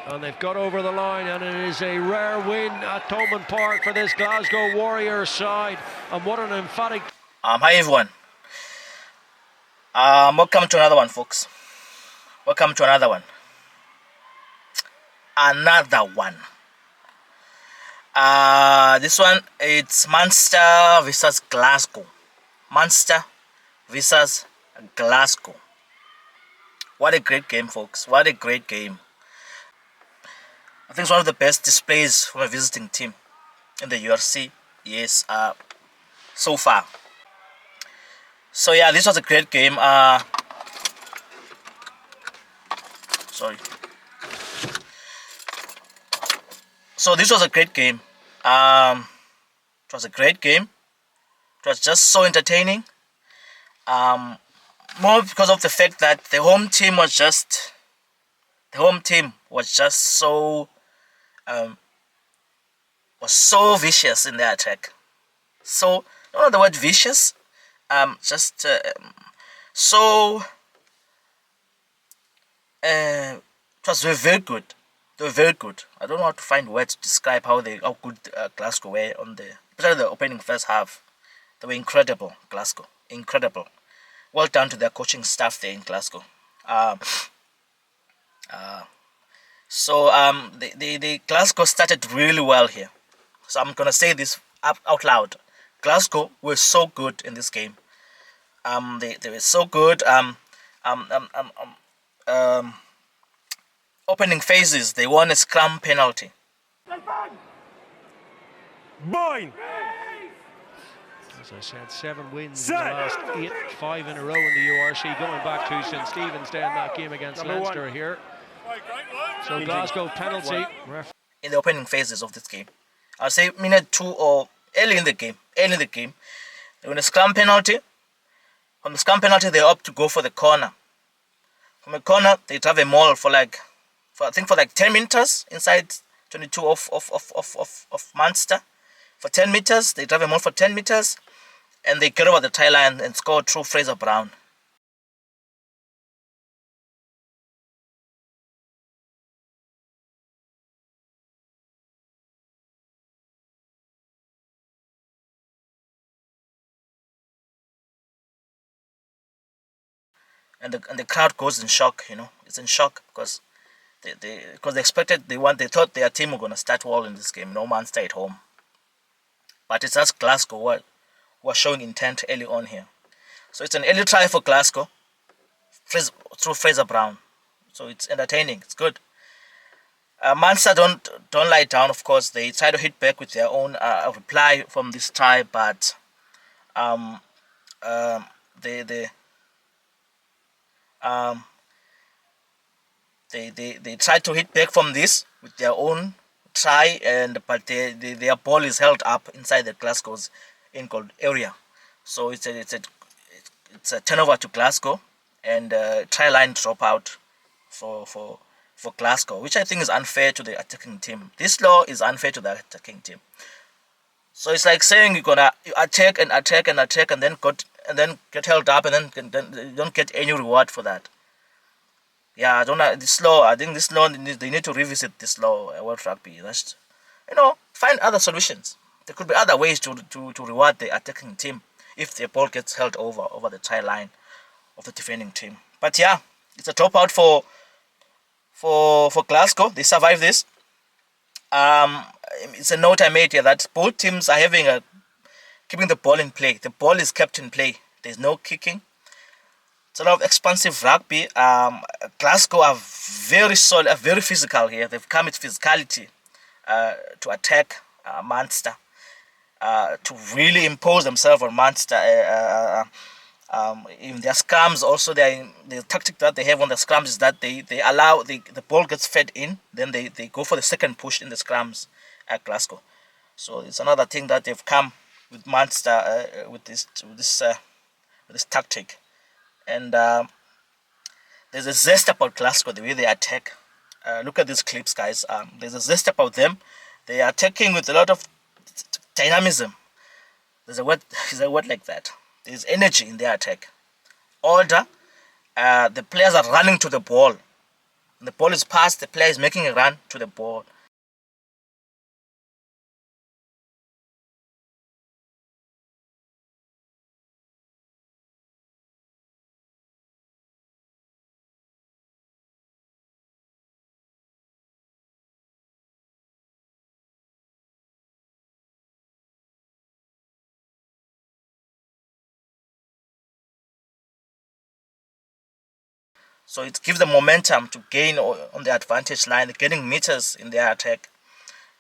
And they've got over the line, and it is a rare win at Thomond Park for this Glasgow Warriors side. And what an emphatic... Hi everyone. Welcome to another one, folks. Welcome to another one. This one, it's Munster versus Glasgow. Munster versus Glasgow. What a great game, folks. What a great game. I think it's one of the best displays from a visiting team in the URC. Yes, so far. So yeah, this was a great game. Sorry. So this was a great game. It was a great game. It was just so entertaining. More because of the fact that the home team was just so vicious in their attack. So, don't know the word vicious. It was very good. They were very good. I don't know how to find words to describe how good Glasgow were especially the opening first half. They were incredible, Glasgow. Incredible. Well done to their coaching staff there in Glasgow. The Glasgow started really well here. So I'm gonna say this out loud. Glasgow were so good in this game. They were so good. Opening phases, they won a scrum penalty. Boing! As I said, 7 wins in the last 8, 5 in a row in the URC, going back to St Stephen's Day in that game against Leinster here. So Glasgow penalty. In the opening phases of this game, I'll say minute 2 or early in the game, they win a scrum penalty. From the scrum penalty, they opt to go for the corner. From the corner, they drive a maul for 10 meters inside 22 of Munster. For 10 meters, they drive a maul for 10 meters, and they get over the tie line and score through Fraser Brown. And the crowd goes in shock. It's in shock because they expected they thought their team were gonna start well in this game. No Munster at home, but it's just Glasgow who are showing intent early on here. So it's an early try for Glasgow through Fraser Brown. So it's entertaining. It's good. Munster don't lie down. Of course, they try to hit back with their own reply from this try, but they try to hit back from this with their own try, but their ball is held up inside the Glasgow's in goal area. So it's a turnover to Glasgow, and try line drop out for Glasgow, which I think is unfair to the attacking team. This law is unfair to the attacking team. So it's like saying you attack and then get held up, and then you don't get any reward for that. Yeah, I don't know this law. I think this law they need to revisit this law. World Rugby, just find other solutions. There could be other ways to reward the attacking team if the ball gets held over the tie line of the defending team. But yeah, it's a top out for Glasgow. They survive this. It's a note I made here that both teams are keeping the ball in play. The ball is kept in play. There's no kicking. It's a lot of expansive rugby. Glasgow are very solid, very physical here. They've come with physicality to attack Munster, to really impose themselves on Munster. In their scrums, also the tactic that they have on the scrums is that they allow the ball gets fed in, then they go for the second push in the scrums at Glasgow. So it's another thing that they've come with Munster with this tactic. And there's a zest about Glasgow, the way they attack. Look at these clips, guys. There's a zest about them. They are attacking with a lot of dynamism. There's a word like that. There's energy in their attack. Order. The players are running to the ball. When the ball is passed, the player is making a run to the ball. So it gives them momentum to gain on the advantage line. They're getting meters in their attack.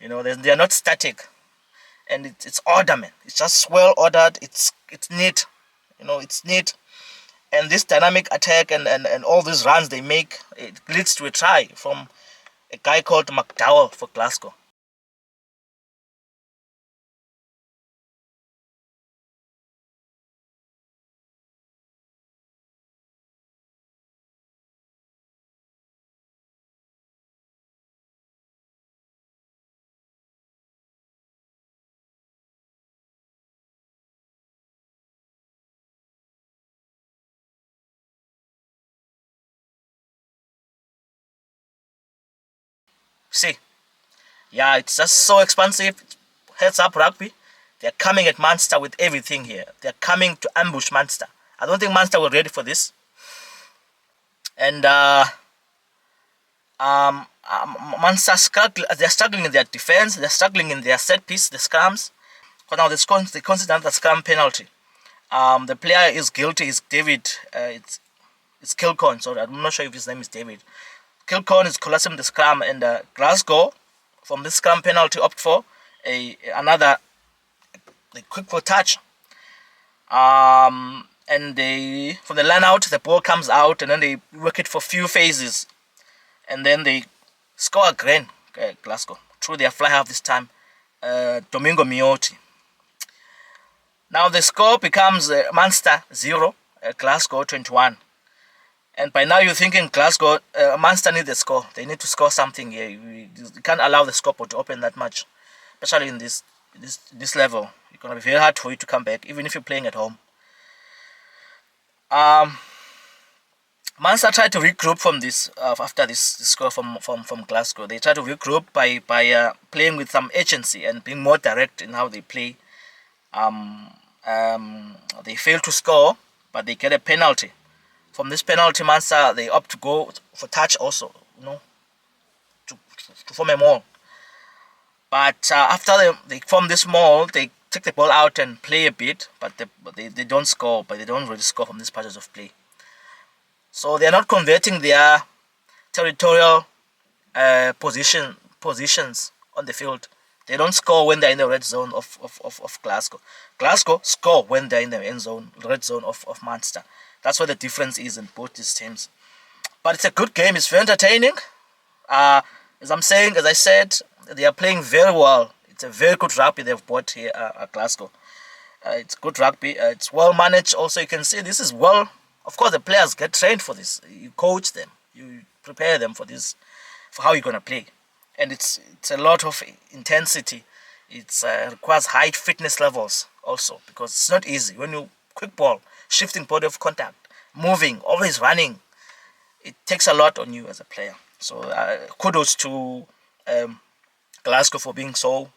You know, they're not static, and it's order, man. It's just well ordered. It's neat. You know, it's neat. And this dynamic attack and all these runs they make, it leads to a try from a guy called McDowell for Glasgow. See, yeah, it's just so expansive. Heads up, Rugby. They're coming at Munster with everything here. They're coming to ambush Munster. I don't think Munster were ready for this. And Munster they're struggling in their defense. They're struggling in their set piece, the scrums. But now they consider the scrum penalty. The player is guilty. Is David? It's Kilcorn. Sorry, I'm not sure if his name is David. Kilcorn is collapsing the scrum, and Glasgow, from this scrum penalty, opt for another quick for touch. And they from the line out, the ball comes out, and then they work it for few phases, and then they score again. Glasgow through their fly half this time, Domingo Miotti. Now the score becomes Munster 0, Glasgow 21. And by now you're thinking Glasgow, Munster need the score. They need to score something here. You can't allow the scoreboard to open that much, especially in this level. It's gonna be very hard for you to come back, even if you're playing at home. Munster tried to regroup from this after this score from Glasgow. They tried to regroup by playing with some agency and being more direct in how they play. They failed to score, but they get a penalty. From this penalty, Munster they opt to go for touch also, to form a maul. But after they form this maul, they take the ball out and play a bit, but they don't score. But they don't really score from these patches of play. So they are not converting their territorial positions on the field. They don't score when they're in the red zone of Glasgow. Glasgow score when they're in the red zone of Munster. That's what the difference is in both these teams. But it's a good game. It's very entertaining. As I said, they are playing very well. It's a very good rugby they've brought here at Glasgow. It's good rugby. It's well managed. Also, you can see this is well. Of course, the players get trained for this. You coach them. You prepare them for this, for how you're gonna play. And it's a lot of intensity. It requires high fitness levels also, because it's not easy when you quick ball, shifting body of contact, moving, always running. It takes a lot on you as a player. So kudos to Glasgow for being so.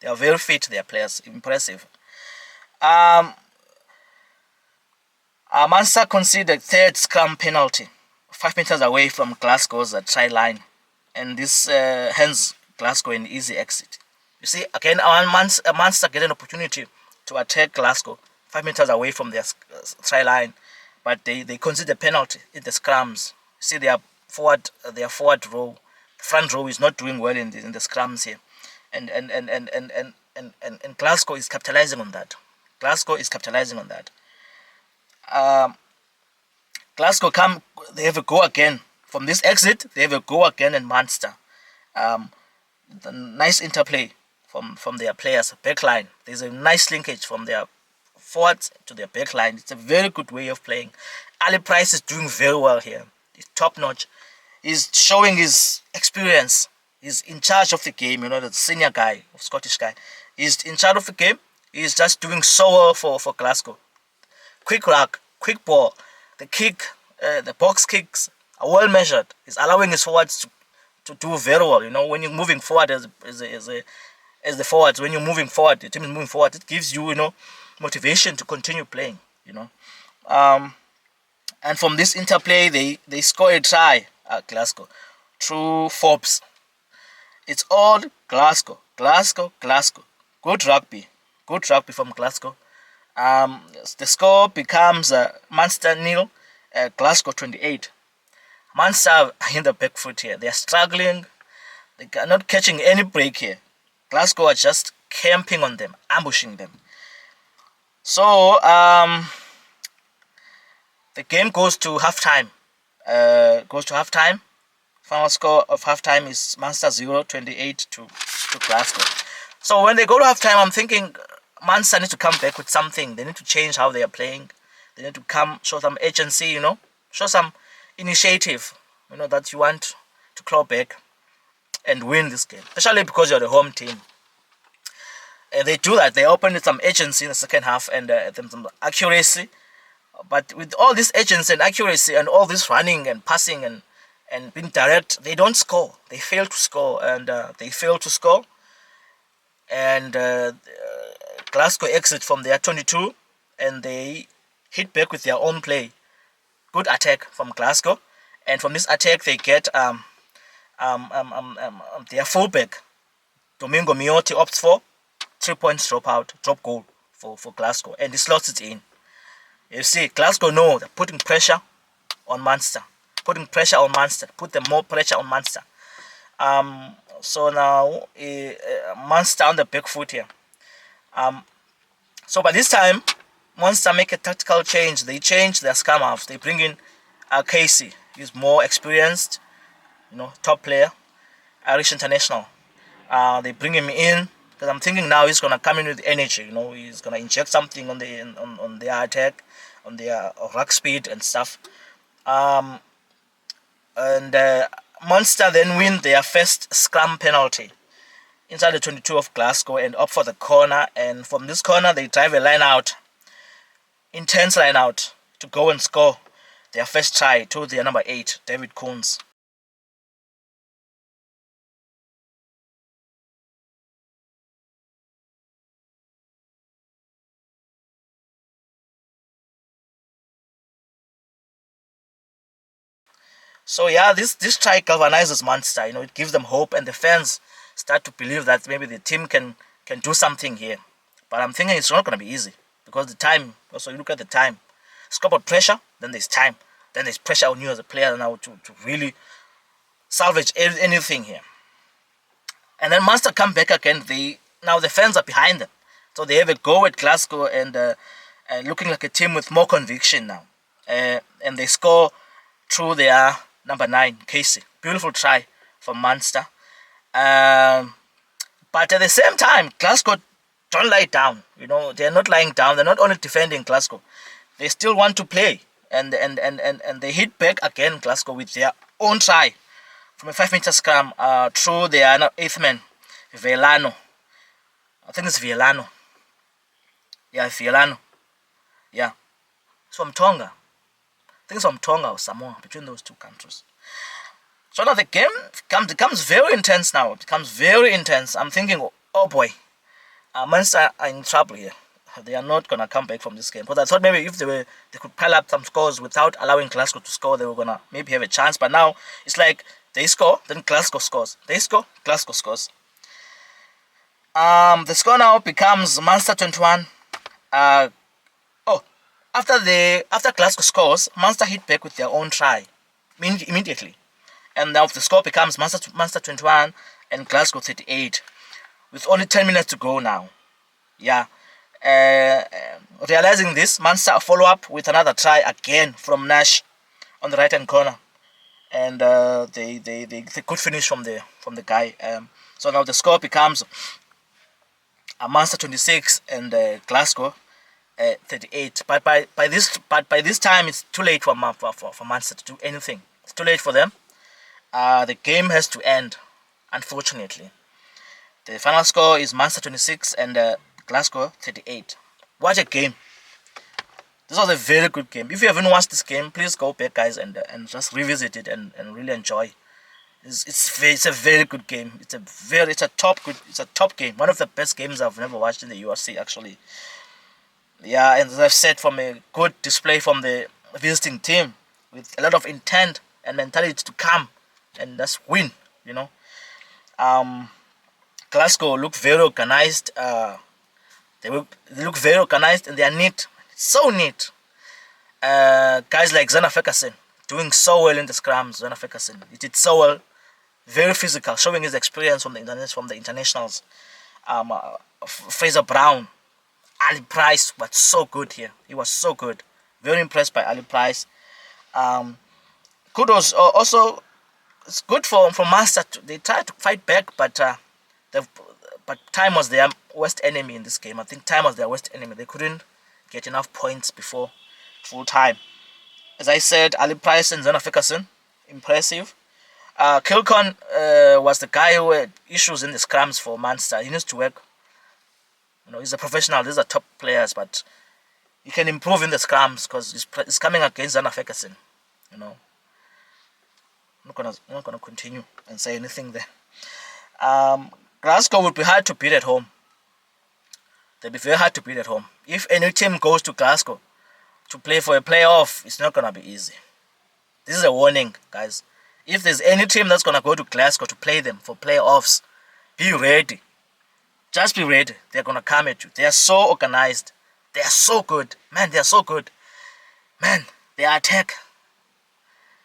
They are very fit. Their players impressive. Munster conceded third scrum penalty, 5 meters away from Glasgow's try line, and this hands Glasgow an easy exit. You see, again, Munster get an opportunity to attack Glasgow 5 meters away from their try line, but they concede a penalty in the scrums. You see, their forward row, front row is not doing well in the scrums here, and Glasgow is capitalizing on that. Glasgow they have a go again from this exit. They have a go again in Munster. The nice interplay from their players, backline. There's a nice linkage from their forwards to their backline. It's a very good way of playing. Ali Price is doing very well here. He's top notch. He's showing his experience. He's in charge of the game. The senior guy, Scottish guy. He's in charge of the game. He's just doing so well for Glasgow. Quick ruck, quick ball, the kick, the box kicks well measured. He's allowing his forwards to do very well. You know, when you're moving forward as the forwards, when you're moving forward, the team is moving forward, it gives you, you know, motivation to continue playing, you know. And from this interplay, they score a try at Glasgow through Forbes. It's all Glasgow. Good rugby from Glasgow. The score becomes Munster 0, Glasgow 28. Munster are in the back foot here. They are struggling. They are not catching any break here. Glasgow are just camping on them, ambushing them. So the game goes to halftime. Final score of halftime is Munster 0, 28 to Glasgow. So when they go to halftime, I'm thinking Munster need to come back with something. They need to change how they are playing. They need to show some agency, you know, show some initiative, you know, that you want to claw back and win this game, especially because you're the home team. And they do that. They open with some agency in the second half and some accuracy. But with all this agency and accuracy and all this running and passing and being direct, they don't score. They fail to score, and Glasgow exit from their 22, and they hit back with their own play. Good attack from Glasgow, and from this attack they get their fullback Domingo Miotti opts for 3 points drop goal for Glasgow, and he slots it in. You see, Glasgow know they're putting pressure on Munster. Put them more pressure on Munster. So now Munster on the back foot here. So by this time, Munster make a tactical change. They change their scrum halves. They bring in Casey. He's more experienced, you know, top player, Irish international. They bring him in because I'm thinking now he's gonna come in with energy. You know, he's gonna inject something on their attack, on their ruck speed and stuff. Munster then win their first scrum penalty inside the 22 of Glasgow and opt for the corner. And from this corner, they drive a line out, intense line out, to go and score their first try to their number 8, David Coons. So yeah, this try galvanizes Munster. You know, it gives them hope, and the fans start to believe that maybe the team can do something here. But I'm thinking it's not going to be easy because the time. Also, you look at the time. It's about pressure. Then there's time. Then there's pressure on you as a player now to really salvage anything here. And then Munster come back again. Now the fans are behind them, so they have a go at Glasgow and looking like a team with more conviction now. And they score through their number 9, Casey. Beautiful try from Munster. But at the same time, Glasgow don't lie down. You know, they're not lying down. They're not only defending Glasgow. They still want to play. And they hit back again, Glasgow, with their own try from a 5-meter scrum through their 8th man, Violano. I think it's Violano. Yeah, Violano. Yeah. It's from Tonga. I think it's from Tonga or Samoa, between those two countries. So now the game becomes very intense now. It becomes very intense. I'm thinking, oh boy, Munster are in trouble here. They are not going to come back from this game. Because I thought maybe if they could pile up some scores without allowing Glasgow to score, they were going to maybe have a chance. But now it's like they score, then Glasgow scores. They score, Glasgow scores. The score now becomes Munster 21. After Glasgow scores, Munster hit back with their own try immediately. And now the score becomes Munster 21 and Glasgow 38. With only 10 minutes to go now. Yeah. Realizing this, Munster follow up with another try again from Nash on the right hand corner, and they could finish from the guy. So now the score becomes Munster 26 and Glasgow 38. But by this time it's too late for Munster to do anything. It's too late for them. The game has to end, unfortunately. The final score is Munster 26 and Glasgow 38. What a game. This was a very good game. If you haven't watched this game, please go back, guys, and just revisit it and really enjoy. It's a very good game. It's a top game. One of the best games I've never watched in the URC, actually. Yeah, and as I've said, from a good display from the visiting team with a lot of intent and mentality to come and just win. You know, Glasgow look very organized. They look very organized and they are neat, so neat. Guys like Zana Ferguson doing so well in the scrums. Zana Ferguson, he did so well, very physical, showing his experience from the internationals. Fraser Brown, Ali Price was so good here. He was so good. Very impressed by Ali Price. Kudos also. It's good for Munster. They tried to fight back, but time was their worst enemy in this game. I think time was their worst enemy. They couldn't get enough points before full time. As I said, Ali Price and Zana Ferguson, impressive. Kilcon was the guy who had issues in the scrums for Munster. He needs to work. You know, he's a professional. These are top players, but he can improve in the scrums because he's coming against Zana Ferguson. You know, I'm not gonna continue and say anything there. Glasgow would be hard to beat at home. They'll be very hard to beat at home. If any team goes to Glasgow to play for a playoff, it's not gonna be easy. This is a warning, guys. If there's any team that's gonna go to Glasgow to play them for playoffs, be ready. Just be ready. They're gonna come at you. They are so organized. They are so good. Man, they are so good. Man, their attack.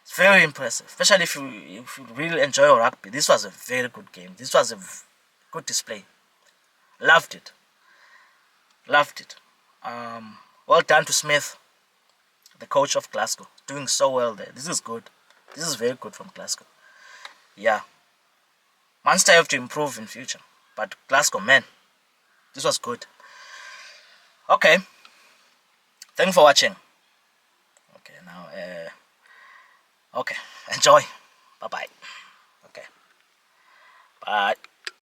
It's very impressive. Especially if you really enjoy rugby. This was a very good game. This was a good display. Loved it. Loved it. Well done to Smith, the coach of Glasgow. Doing so well there. This is good. This is very good from Glasgow. Yeah. Munster have to improve in future. But Glasgow, man, this was good. Okay. Thanks for watching. Okay, now, okay, enjoy. Bye-bye. Okay. Bye.